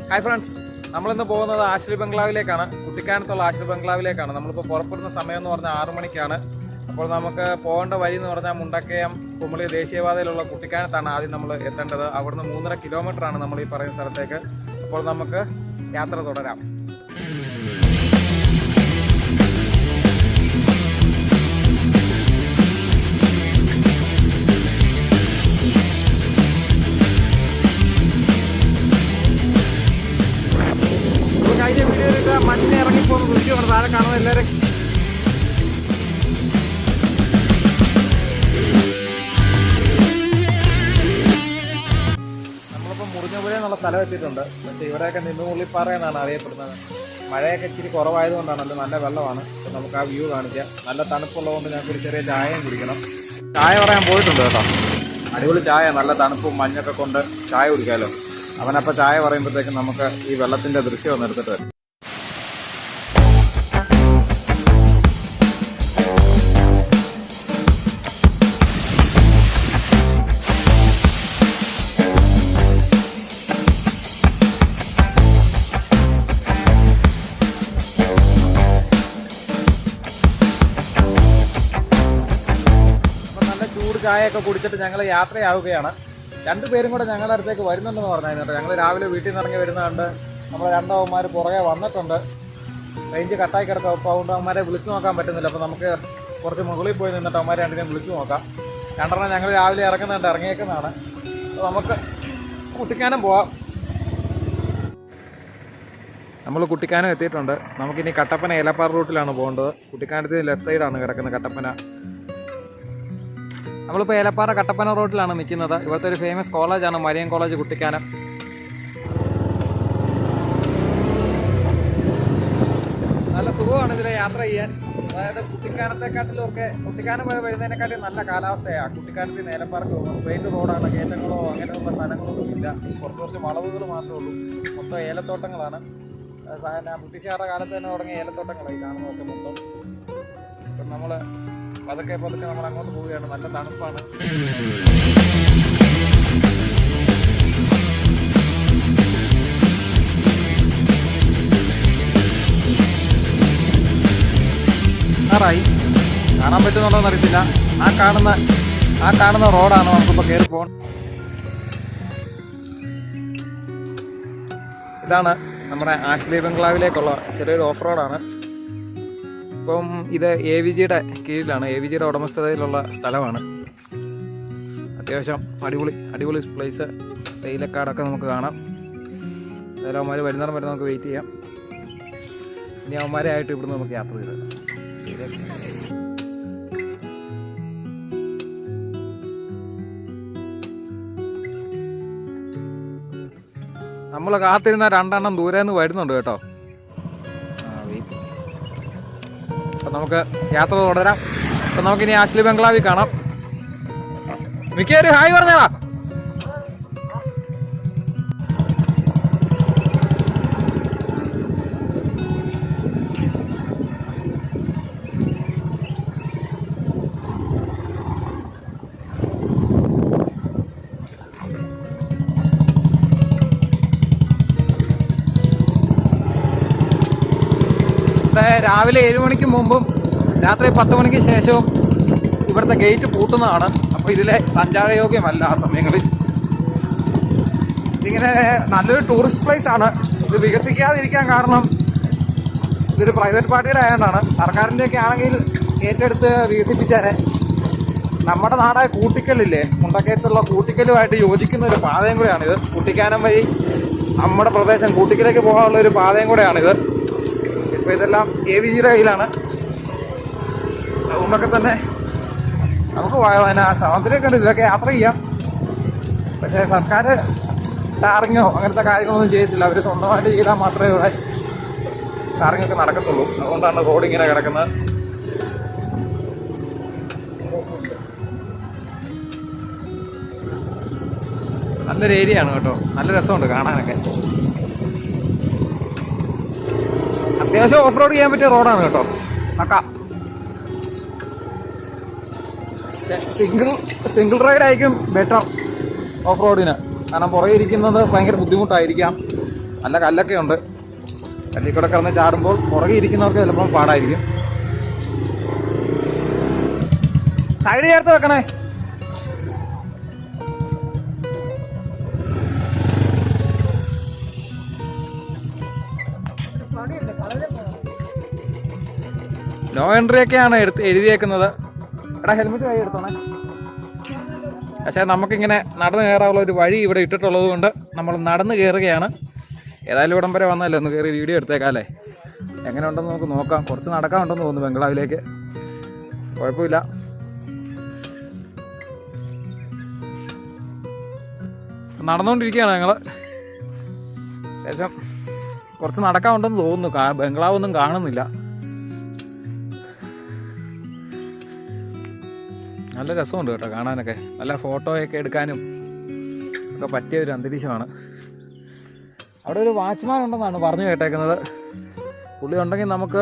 Hi friends, നമ്മളിന്ന് പോകുന്നത് ആശ്രയ ബംഗ്ലാവിലേക്കാണ്. കുട്ടിക്കാനത്തുള്ള ആശ്രയ ബംഗ്ലാവിലേക്കാണ്. നമ്മളിപ്പോൾ പുറപ്പെടുന്ന സമയം എന്ന് പറഞ്ഞാൽ 6 മണിക്കാണ്. അപ്പോൾ നമുക്ക് പോകേണ്ട വഴി എന്ന് പറഞ്ഞാൽ മുണ്ടക്കയം കുമളി ദേശീയപാതയിലുള്ള കുട്ടിക്കാനത്താണ് ആദ്യം നമ്മൾ എത്തേണ്ടത്. അവിടുന്ന് 3.5 കിലോമീറ്ററാണ് നമ്മൾ ഈ പറയുന്ന സ്ഥലത്തേക്ക്. അപ്പോൾ നമുക്ക് യാത്ര തുടരാം. കഴിഞ്ഞ വീഡിയോയിലിട്ട് മഞ്ഞ് ഇറങ്ങിപ്പോകുന്ന ദൃശ്യമാണ് താഴെ കാണുന്നത്. എല്ലാവരും നമ്മളിപ്പോൾ മുറിഞ്ഞപുര എന്നുള്ള സ്ഥലം എത്തിയിട്ടുണ്ട്. പക്ഷേ ഇവിടെയൊക്കെ നിന്നുമുള്ളിപ്പാറ എന്നാണ് അറിയപ്പെടുന്നത്. മഴയൊക്കെ ഇച്ചിരി കുറവായതുകൊണ്ടാണല്ലോ, നല്ല വെള്ളമാണ്. നമുക്ക് ആ വ്യൂ കാണിക്കാം. നല്ല തണുപ്പുള്ളതുകൊണ്ട് ഞങ്ങൾക്ക് ഒരു ചെറിയ ചായയും കുടിക്കണം. ചായ പറയാൻ പോയിട്ടുണ്ട് കേട്ടോ. അടിപൊളി ചായ, നല്ല തണുപ്പും മഞ്ഞൊക്കെ കൊണ്ട് ചായ കുടിക്കാമല്ലോ. അവനപ്പോൾ ചായ പറയുമ്പോഴത്തേക്കും നമുക്ക് ഈ വെള്ളത്തിൻ്റെ ദൃശ്യം ഒന്ന് എടുത്തിട്ട് വരും. ചൂട് ചായയൊക്കെ കുടിച്ചിട്ട് ഞങ്ങൾ യാത്രയാവുകയാണ്. 2 പേരും കൂടെ ഞങ്ങളുടെ അടുത്തേക്ക് വരുന്നുണ്ടെന്ന് പറഞ്ഞായിരുന്നു. ഞങ്ങൾ രാവിലെ വീട്ടിൽ നിന്ന് ഇറങ്ങി വരുന്നതുകൊണ്ട് നമ്മൾ 2 അവന്മാർ പുറകെ വന്നിട്ടുണ്ട്. റേഞ്ച് കട്ടായി കിടക്കുക. അപ്പോൾ അതുകൊണ്ട് അവന്മാരെ വിളിച്ചു നോക്കാൻ പറ്റുന്നില്ല. അപ്പോൾ നമുക്ക് കുറച്ച് മുകളിൽ പോയി നിന്നിട്ട് അവന്മാരെ 2 വിളിച്ചു നോക്കാം. 2 ഞങ്ങൾ രാവിലെ ഇറങ്ങിയേക്കുന്നതാണ്. അപ്പോൾ നമുക്ക് കുട്ടിക്കാനം പോവാം. നമ്മൾ കുട്ടിക്കാനം എത്തിയിട്ടുണ്ട്. നമുക്കിനി കട്ടപ്പന ഏലപ്പാറ റൂട്ടിലാണ് പോകേണ്ടത്. കുട്ടിക്കാനത്തിന് ലെഫ്റ്റ് സൈഡാണ് കിടക്കുന്നത് കട്ടപ്പന. നമ്മളിപ്പോൾ ഏലപ്പാറ കട്ടപ്പന റോഡിലാണ് നിൽക്കുന്നത്. ഇവിടുത്തെ ഒരു ഫേമസ് കോളേജാണ് മരിയൻ കോളേജ് കുട്ടിക്കാനം. നല്ല സുഖമാണ് ഇതിലെ യാത്ര ചെയ്യാൻ. അതായത് കുട്ടിക്കാനം വരെ വരുന്നതിനെക്കാട്ടി നല്ല കാലാവസ്ഥയാണ്. കുട്ടിക്കാനത്തിൽ ഏലപ്പാറക്ക് പോകുമ്പോൾ സ്ട്രെയിറ്റ് റോഡാണ്. കയറ്റങ്ങളോ അങ്ങനെയുള്ള സ്ഥലങ്ങളൊന്നും ഇല്ല. കുറച്ച് വളവുകൾ മാത്രമേ ഉള്ളൂ. മൊത്തം ഏലത്തോട്ടങ്ങളാണ്. ബ്രിട്ടീഷുകാരുടെ കാലത്ത് തന്നെ തുടങ്ങിയ ഏലത്തോട്ടങ്ങളായി കാണുന്നതൊക്കെ മൊത്തം. ഇപ്പം നമ്മൾ പതുക്കെ നമ്മൾ അങ്ങോട്ട് പോവുകയാണ്. നല്ല തണുപ്പാണ്. ായി കാണാൻ പറ്റുന്നുണ്ടോന്ന് അറിയത്തില്ല. ആ കാണുന്ന റോഡാണ് നമുക്കിപ്പോൾ കയറി പോകണം. ഇതാണ് നമ്മുടെ ആശ്രയ ബംഗ്ലാവിലേക്കുള്ള ചെറിയൊരു ഓഫ് റോഡാണ്. ഇപ്പം ഇത് AVGയുടെ കീഴിലാണ്. AVGയുടെ ഉടമസ്ഥതയിലുള്ള സ്ഥലമാണ്. അത്യാവശ്യം അടിപൊളി പ്ലേസ്. തേയിലക്കാടൊക്കെ നമുക്ക് കാണാം. എന്തായാലും അവന്മാർ വരുന്നിടം വരെ നമുക്ക് വെയിറ്റ് ചെയ്യാം. ഇനി അവന്മാരെ ആയിട്ട് ഇവിടുന്ന് നമുക്ക് യാത്ര ചെയ്ത് നമ്മൾ കാത്തിരുന്ന 2 ദൂരെ നിന്ന് വരുന്നുണ്ട് കേട്ടോ. അപ്പം നമുക്ക് യാത്ര തുടരാം. അപ്പം നമുക്കിനി ആശ്രയ ബംഗ്ലാവിൽ കാണാം. മിക്കവരും ഹായ് പറഞ്ഞാ. രാവിലെ 7 മണിക്ക് മുമ്പും രാത്രി 10 മണിക്ക് ശേഷവും ഇവിടുത്തെ ഗേറ്റ് പൂട്ടുന്നതാണ്. അപ്പോൾ ഇതിലെ സഞ്ചാരയോഗ്യമല്ല ആ സമയങ്ങളിൽ. ഇതിങ്ങനെ നല്ലൊരു ടൂറിസ്റ്റ് പ്ലേസ് ആണ്. ഇത് വികസിക്കാതിരിക്കാൻ കാരണം ഇതൊരു പ്രൈവറ്റ് പാർട്ടിയുടെ ആയതുകൊണ്ടാണ്. സർക്കാരിൻ്റെയൊക്കെ ആണെങ്കിൽ ഏറ്റെടുത്ത് വികസിപ്പിച്ചാൽ നമ്മുടെ നാടായ കൂട്ടിക്കലില്ലേ, മുണ്ടക്കയത്തുള്ള കൂട്ടിക്കലുമായിട്ട് യോജിക്കുന്ന ഒരു പാതയും കൂടെയാണിത്. കുട്ടിക്കാനം വഴി നമ്മുടെ പ്രദേശം കൂട്ടിക്കലേക്ക് പോകാനുള്ള ഒരു പാതയും കൂടെയാണിത്. ഇപ്പോൾ ഇതെല്ലാം AVGയുടെ കയ്യിലാണ്. അതുകൊണ്ടൊക്കെ തന്നെ നമുക്ക് സ്വാതന്ത്ര്യമൊക്കെ ഉണ്ട്, ഇതൊക്കെ യാത്ര ചെയ്യാം. പക്ഷേ സർക്കാർ ടാറിങ്ങോ അങ്ങനത്തെ കാര്യങ്ങളൊന്നും ചെയ്യത്തില്ല. അവർ സ്വന്തമായിട്ട് ചെയ്താൽ മാത്രമേ ഇവിടെ ടാറിങ്ങൊക്കെ നടക്കത്തുള്ളൂ. അതുകൊണ്ടാണ് റോഡ് ഇങ്ങനെ കിടക്കുന്നത്. നല്ലൊരു ഏരിയ ആണ് കേട്ടോ. നല്ല രസമുണ്ട് കാണാനൊക്കെ. അത്യാവശ്യം ഓഫ് റോഡ് ചെയ്യാൻ പറ്റിയ റോഡാണ് കേട്ടോ. സിംഗിൾ റൈഡ് ആയിരിക്കും ബെറ്റർ ഓഫ് റോഡിന്. കാരണം പുറകെ ഇരിക്കുന്നത് ഭയങ്കര ബുദ്ധിമുട്ടായിരിക്കാം. നല്ല കല്ലൊക്കെ ഉണ്ട്. കല്ലിൽ കൂടെ കിടന്ന് ചാടുമ്പോൾ പുറകെ ഇരിക്കുന്നവർക്ക് ചിലപ്പോൾ പാടായിരിക്കും. സൈഡ് ചേർത്ത് വെക്കണേ. നോ എൻട്രി ഒക്കെയാണ് എഴുതിയേക്കുന്നത്. എടാ ഹെൽമെറ്റ് കൈ എടുത്തോണേ. പക്ഷേ നമുക്കിങ്ങനെ നടന്നു കയറാനുള്ള ഒരു വഴി ഇവിടെ ഇട്ടിട്ടുള്ളത് കൊണ്ട് നമ്മൾ നടന്ന് കയറുകയാണ്. ഏതായാലും ഇവിടം വരെ വന്നല്ലോ, ഒന്ന് കയറി വീഡിയോ എടുത്തേക്കാല്ലേ. എങ്ങനെ ഉണ്ടെന്ന് നമുക്ക് നോക്കാം. കുറച്ച് നടക്കാനുണ്ടെന്ന് തോന്നുന്നു ബംഗ്ലാവിലേക്ക്. കുഴപ്പമില്ല. നടന്നുകൊണ്ടിരിക്കുകയാണ് ഞങ്ങൾ. ഏകദേശം കുറച്ച് നടക്കാനുണ്ടെന്ന് തോന്നുന്നു. ബംഗ്ലാവൊന്നും കാണുന്നില്ല. നല്ല രസമുണ്ട് കേട്ടോ കാണാനൊക്കെ. നല്ല ഫോട്ടോയൊക്കെ എടുക്കാനും ഒക്കെ പറ്റിയ ഒരു അന്തരീക്ഷമാണ്. അവിടെ ഒരു വാച്ച്മാൻ ഉണ്ടെന്നാണ് പറഞ്ഞു കേട്ടേക്കുന്നത്. പുള്ളി ഉണ്ടെങ്കിൽ നമുക്ക്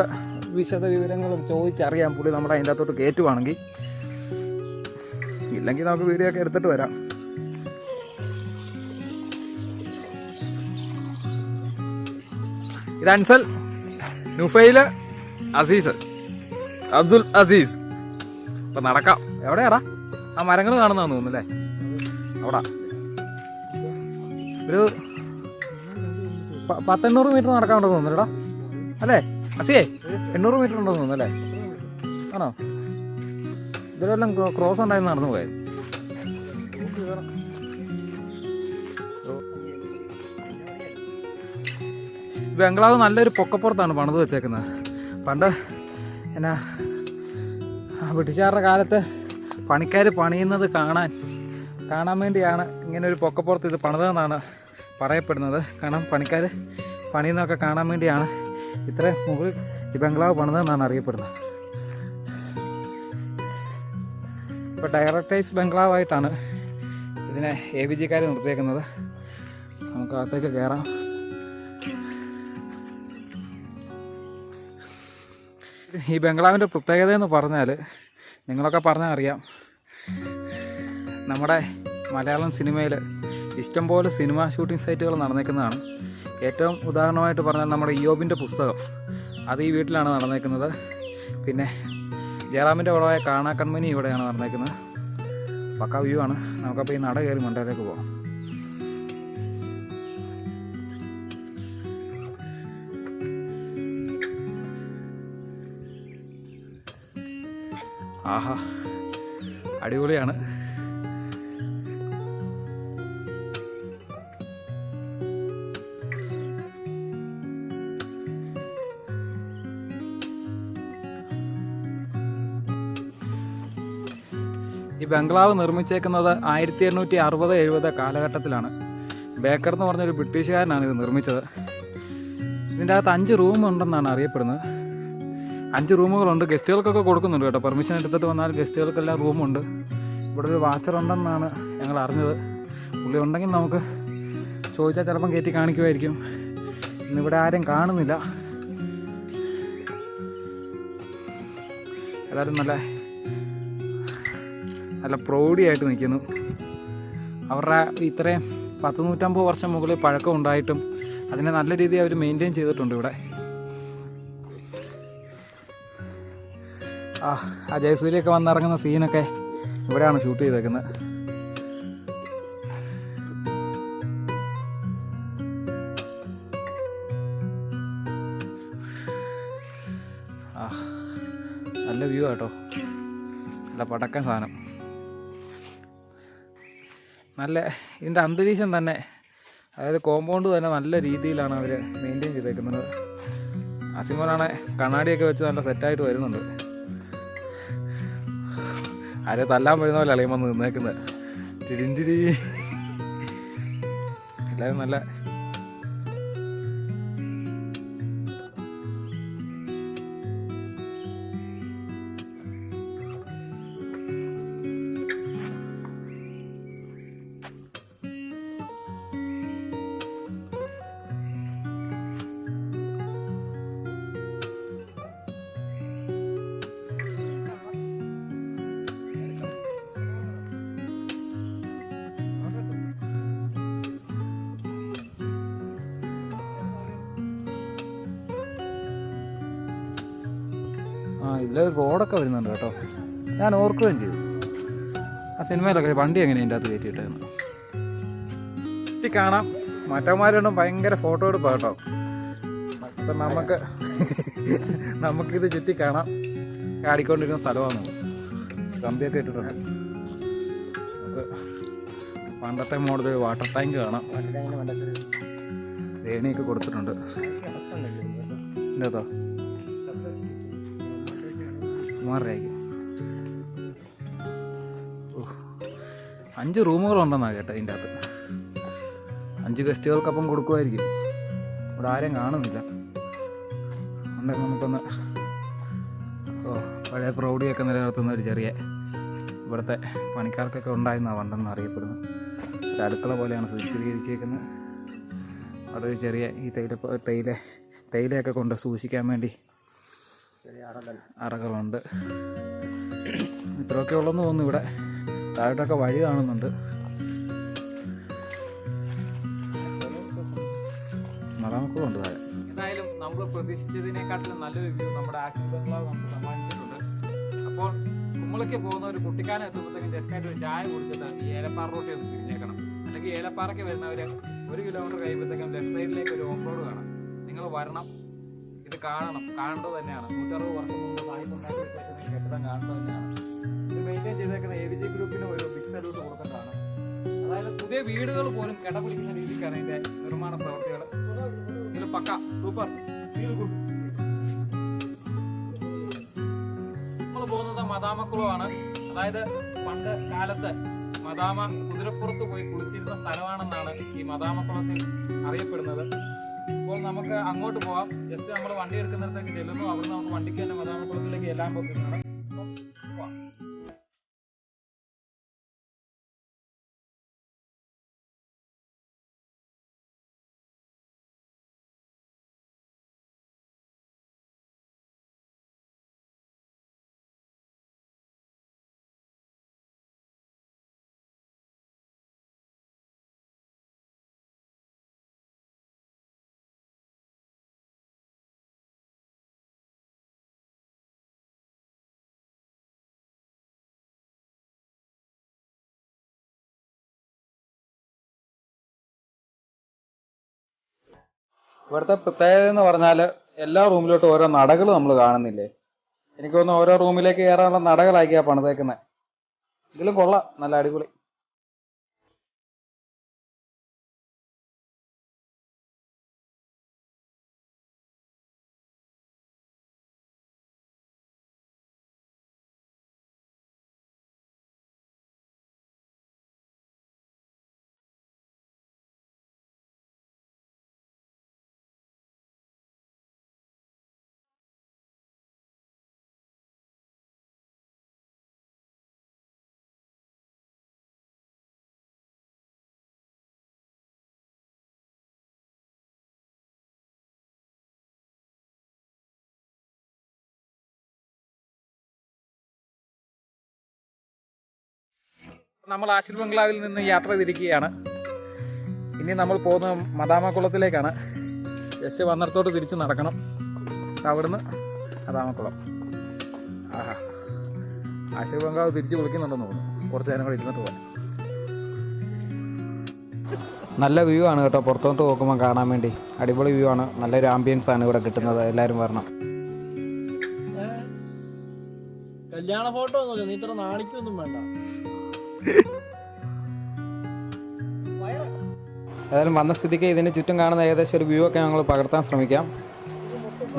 വിശദ വിവരങ്ങൾ ചോദിച്ചറിയാം. പുള്ളി നമ്മുടെ അതിൻ്റെ അകത്തോട്ട് കയറ്റുവാണെങ്കിൽ. ഇല്ലെങ്കിൽ നമുക്ക് വീഡിയോ ഒക്കെ എടുത്തിട്ട് വരാം. ഇത് അൻസൽ, നുഫൈൽ, അസീസ്, അബ്ദുൽ അസീസ്. അപ്പം നടക്കാം. എവിടെയാടാ ആ മരങ്ങൾ കാണുന്നതെന്ന് തോന്നുന്നു അല്ലേ? അവിടെ ഒരു 800 മീറ്റർ നടക്കാനുണ്ടെന്ന് തോന്നുന്നുടാ അല്ലേ അസിയേ? 800 മീറ്റർ ഉണ്ടെന്ന് തോന്നുന്നു അല്ലേ? ആണോ? ഇതിലെല്ലാം ക്രോസ് ഉണ്ടായിരുന്നു നടന്നു പോയത്. ബംഗ്ലാവ് നല്ലൊരു പൊക്കപ്പുറത്താണ് പണിത് വെച്ചേക്കുന്നത്. പണ്ട് എന്നാ ബ്രിട്ടീഷുകാരുടെ കാലത്ത് പണിക്കാർ പണിയുന്നത് കാണാൻ വേണ്ടിയാണ് ഇങ്ങനെ ഒരു പൊക്കപ്പുറത്ത് ഇത് പണിതെന്നാണ് പറയപ്പെടുന്നത്. കാരണം പണിക്കാർ പണിയുന്നതൊക്കെ കാണാൻ വേണ്ടിയാണ് ഇത്രയും മുകളിൽ ഈ ബംഗ്ലാവ് പണിതെന്നാണ് അറിയപ്പെടുന്നത്. ഇപ്പോൾ ഡയറക്ടേഴ്സ് ബംഗ്ലാവായിട്ടാണ് ഇതിനെ ABGക്കാർ നിർത്തിയേക്കുന്നത്. നമുക്ക് അകത്തേക്ക് കയറാം. ഈ ബംഗ്ലാവിൻ്റെ പ്രത്യേകത എന്ന് പറഞ്ഞാൽ നിങ്ങളൊക്കെ പറഞ്ഞാൽ അറിയാം, നമ്മുടെ മലയാളം സിനിമയിൽ ഇഷ്ടംപോലെ സിനിമ ഷൂട്ടിംഗ് സൈറ്റുകൾ നടന്നേക്കുന്നതാണ്. ഏറ്റവും ഉദാഹരണമായിട്ട് പറഞ്ഞാൽ നമ്മുടെ ഇയോബിൻ്റെ പുസ്തകം അത് ഈ വീട്ടിലാണ് നടന്നേക്കുന്നത്. പിന്നെ ജയറാമിൻ്റെ വളവായ കാണാക്കൺമനി ഇവിടെയാണ് നടന്നേക്കുന്നത്. പക്കാ വ്യൂ ആണ്. നമുക്കപ്പോൾ ഈ നട കയറി മണ്ടയിലേക്ക് പോകാം. ആഹാ, അടിപൊളിയാണ്. ഈ ബംഗ്ലാവ് നിർമ്മിച്ചേക്കുന്നത് 1860-70 കാലഘട്ടത്തിലാണ്. ബേക്കർ എന്ന് പറഞ്ഞൊരു ബ്രിട്ടീഷുകാരനാണ് ഇത് നിർമ്മിച്ചത്. ഇതിൻ്റെ അകത്ത് 5 റൂമുണ്ടെന്നാണ് അറിയപ്പെടുന്നത്. 5 റൂമുകളുണ്ട്. ഗസ്റ്റുകൾക്കൊക്കെ കൊടുക്കുന്നുണ്ട് കേട്ടോ. പെർമിഷൻ എടുത്തിട്ട് വന്നാൽ ഗസ്റ്റുകൾക്കെല്ലാം റൂമുണ്ട്. ഇവിടെ ഒരു വാച്ചർ ഉണ്ടെന്നാണ് ഞങ്ങൾ അറിഞ്ഞത്. പുള്ളി ഉണ്ടെങ്കിൽ നമുക്ക് ചോദിച്ചാൽ ചിലപ്പം കയറ്റി കാണിക്കുമായിരിക്കും. ഇന്നിവിടെ ആരും കാണുന്നില്ല. എല്ലാവരും നല്ല പ്രൗഢിയായിട്ട് നിൽക്കുന്നു. അവരുടെ ഇത്രയും 100-150 വർഷം മുകളിൽ പഴക്കം ഉണ്ടായിട്ടും അതിനെ നല്ല രീതിയിൽ അവർ മെയിൻറ്റെയിൻ ചെയ്തിട്ടുണ്ട് ഇവിടെ. ആ ജയസൂര്യൊക്കെ വന്നിറങ്ങുന്ന സീനൊക്കെ ഇവിടെയാണ് ഷൂട്ട് ചെയ്തേക്കുന്നത്. നല്ല വ്യൂ ആട്ടോ. നല്ല പടക്കൻ സാധനം. നല്ല ഇതിൻ്റെ അന്തരീക്ഷം തന്നെ, അതായത് കോമ്പൗണ്ട് തന്നെ നല്ല രീതിയിലാണ് അവർ മെയിൻറ്റെയിൻ ചെയ്തേക്കുന്നത്. അസിമോനാണെ കണ്ണാടിയൊക്കെ വെച്ച് നല്ല സെറ്റായിട്ട് വരുന്നുണ്ട്. ആരെ തല്ലാൻ വരുന്ന പോലെ അളിയും വന്ന് നിന്നേക്കുന്നത്. തിരിഞ്ചിരി എല്ലാവരും നല്ല ഇതിലൊരു റോഡൊക്കെ വരുന്നുണ്ട് കേട്ടോ. ഞാൻ ഓർക്കുകയും ചെയ്തു ആ സിനിമയിലൊക്കെ വണ്ടി എങ്ങനെയാണ് ഇതിൻ്റെ അകത്ത് കയറ്റിയിട്ടായിരുന്നു. ചുറ്റി കാണാം. മറ്റന്മാരുണ്ടും ഭയങ്കര ഫോട്ടോ എടുപ്പ് കേട്ടോ. അപ്പം നമുക്കിത് ചുറ്റി കാണാം. ആടിക്കൊണ്ടിരിക്കുന്ന സ്ഥലമാണ്. കമ്പിയൊക്കെ ഇട്ടിട്ടുണ്ട്. നമുക്ക് പണ്ടത്തെ മോഡൽ വാട്ടർ ടാങ്ക് കാണാം. ഏണിയൊക്കെ കൊടുത്തിട്ടുണ്ട്. ഇതോ കുമാരേക്ക് 5 റൂമുകളുണ്ടെന്നാണ് കേട്ടോ ഇതിൻ്റെ അകത്ത്. 5 ഗസ്റ്റുകൾക്കപ്പം കൊടുക്കുമായിരിക്കും. ഇവിടെ ആരെയും കാണുന്നില്ല. ഉണ്ടെങ്കിൽ നമുക്കൊന്ന് പഴയ പ്രൗഢിയൊക്കെ നിലനിർത്തുന്ന ഒരു ചെറിയ ഇവിടുത്തെ പണിക്കാർക്കൊക്കെ ഉണ്ടായിരുന്ന പണ്ടെന്ന് അറിയപ്പെടുന്നത് ഒരു അടുക്കള പോലെയാണ് ചിത്രീകരിച്ചേക്കുന്നത്. അവിടെ ഒരു ചെറിയ ഈ തേയിലയൊക്കെ കൊണ്ട് സൂക്ഷിക്കാൻ വേണ്ടി അറകളുണ്ട്. ഇത്രയൊക്കെ ഉള്ളെന്ന് തോന്നുന്നു. ഇവിടെ താഴോട്ടൊക്കെ വഴി കാണുന്നുണ്ട്. മതാമക്കളുണ്ട് താഴെ. എന്തായാലും നമ്മൾ പ്രതീക്ഷിച്ചതിനെക്കാട്ടിലും നല്ലൊരു വ്യൂ നമ്മുടെ ആശിഷ് ബംഗ്ലാവ് നമുക്ക് സമ്മാനിച്ചിട്ടുണ്ട്. അപ്പോൾ കുമ്മളിക്ക് പോകുന്ന ഒരു കുട്ടിക്കാനം എത്തുമ്പോഴത്തേക്കും ജസ്റ്റായിട്ട് ഒരു ചായ കുടിച്ചിട്ട് ഈ ഏലപ്പാറ റോട്ടിൽ ഒന്ന് തിരിഞ്ഞേക്കണം. അല്ലെങ്കിൽ ഏലപ്പാറയ്ക്ക് വരുന്നവർ 1 കിലോമീറ്റർ കഴിയുമ്പോഴത്തേക്കും ലെഫ്റ്റ് സൈഡിലേക്ക് ഒരു ഓഫ് റോഡ് കാണാം. നിങ്ങൾ വരണം, ഇത് കാണണം. കാണേണ്ടത് തന്നെയാണ്. 160 വർഷം മുമ്പ് സാഹിബുണ്ടാക്കി കെട്ടിടം കാണേണ്ടത് തന്നെയാണ്. ഇത് മെയിൻറ്റെയിൻ ചെയ്തേക്കുന്ന AVG ഗ്രൂപ്പിന് ഒരു ബിഗ് സല്യൂട്ട് കൊടുത്തിട്ടാണ്. അതായത് പുതിയ വീടുകൾ പോലും കിടപിടിക്കുന്ന രീതിക്കാണ് ഇതിൻ്റെ നിർമ്മാണ പ്രവർത്തികൾ. ഇതിൽ പക്ക സൂപ്പർ ഫീൽ ഗുഡ്. നമ്മൾ പോകുന്നത് മദാമക്കുളമാണ്. അതായത് പണ്ട് കാലത്ത് മദാമ കുതിരപ്പുറത്ത് പോയി കുളിച്ചിരുന്ന സ്ഥലമാണെന്നാണ് ഈ മദാമക്കുളത്തിൽ അറിയപ്പെടുന്നത്. ഇപ്പോൾ നമുക്ക് അങ്ങോട്ട് പോവാം. ജസ്റ്റ് നമ്മൾ വണ്ടി എടുക്കുന്നിടത്തേക്ക് ചെല്ലുന്നു. അവിടുന്ന് നമുക്ക് വണ്ടിക്ക് തന്നെ മദാമക്കുളത്തിലേക്ക് എല്ലാം പോകുന്നതാണ്. ഇവിടുത്തെ പ്രത്യേകത എന്ന് പറഞ്ഞാൽ എല്ലാ റൂമിലോട്ടും ഓരോ നടകൾ നമ്മൾ കാണുന്നില്ലേ. എനിക്ക് തോന്നുന്നു ഓരോ റൂമിലേക്ക് കയറാനുള്ള നടകളാക്കിയാണ് പണിതേക്കുന്നത്. ഇതിലും കൊള്ളാം, നല്ല അടിപൊളി. നമ്മൾ ആശിർ ബംഗ്ലാവിൽ നിന്ന് യാത്ര തിരിക്കുകയാണ്. ഇനി നമ്മൾ പോകുന്നത് മദാമക്കുളത്തിലേക്കാണ്. ജസ്റ്റ് വന്നിടത്തോട്ട് തിരിച്ച് നടക്കണം. അവിടുന്ന് മദാമക്കുളം. ആഹാ, ആശിർ ബംഗ്ലാവ് തിരിച്ച് വിളിക്കുന്നുണ്ടെന്ന് തോന്നുന്നു. കുറച്ച് നേരം കൂടെ ഇരുന്നിട്ട് പോകാം. നല്ല വ്യൂ ആണ് കേട്ടോ. പുറത്തോട്ട് നോക്കുമ്പോൾ കാണാൻ വേണ്ടി അടിപൊളി വ്യൂ ആണ്. നല്ലൊരു ആംബിയൻസ് ആണ് ഇവിടെ കിട്ടുന്നത്. എല്ലാവരും വരണം. കല്യാണ ഫോട്ടോ ഒന്നും നീ ഇത്ര നാണിക്കൊന്നും വേണ്ട. ഏതായാലും വന്ന സ്ഥിതിക്ക് ഇതിന് ചുറ്റും കാണുന്ന ഏകദേശം ഒരു വ്യൂ ഒക്കെ ഞങ്ങൾ പകർത്താൻ ശ്രമിക്കാം.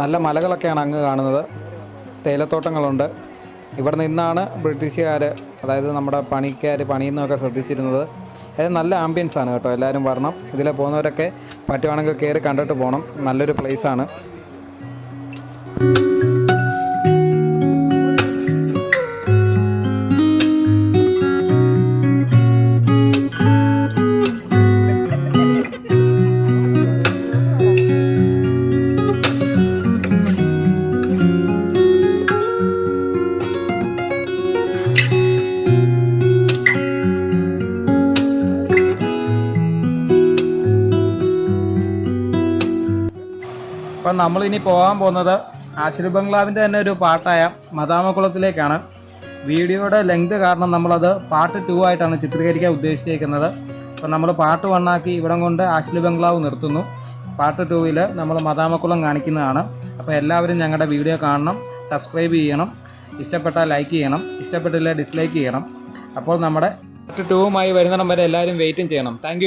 നല്ല മലകളൊക്കെയാണ് അങ്ങ് കാണുന്നത്. തേയിലത്തോട്ടങ്ങളുണ്ട്. ഇവിടെ നിന്നാണ് ബ്രിട്ടീഷുകാർ, അതായത് നമ്മുടെ പണിക്കാർ പണിയുന്നതൊക്കെ ശ്രദ്ധിച്ചിരുന്നത്. അതായത് നല്ല ആംബിയൻസ് ആണ് കേട്ടോ. എല്ലാവരും വരണം. ഇതിലെ പോകുന്നവരൊക്കെ പറ്റുവാണെങ്കിൽ കയറി കണ്ടിട്ട് പോകണം. നല്ലൊരു പ്ലേസാണ്. അപ്പം നമ്മളിനി പോകാൻ പോകുന്നത് ആശ്രയ ബംഗ്ലാവിൻ്റെ തന്നെ ഒരു പാട്ടായ മദാമക്കുളത്തിലേക്കാണ്. വീഡിയോയുടെ ലെങ്ത് കാരണം നമ്മളത് പാർട്ട് 2 ആയിട്ടാണ് ചിത്രീകരിക്കാൻ ഉദ്ദേശിച്ചിരിക്കുന്നത്. അപ്പോൾ നമ്മൾ പാർട്ട് 1 ആക്കി ഇവിടം കൊണ്ട് ആശ്രയ ബംഗ്ലാവ് നിർത്തുന്നു. പാർട്ട് 2 നമ്മൾ മദാമക്കുളം കാണിക്കുന്നതാണ്. അപ്പോൾ എല്ലാവരും ഞങ്ങളുടെ വീഡിയോ കാണണം, സബ്സ്ക്രൈബ് ചെയ്യണം, ഇഷ്ടപ്പെട്ടാൽ ലൈക്ക് ചെയ്യണം, ഇഷ്ടപ്പെട്ടില്ല ഡിസ്ലൈക്ക് ചെയ്യണം. അപ്പോൾ നമ്മുടെ പാർട്ട് 2 വരുന്നിടം വരെ എല്ലാവരും വെയിറ്റും ചെയ്യണം. താങ്ക്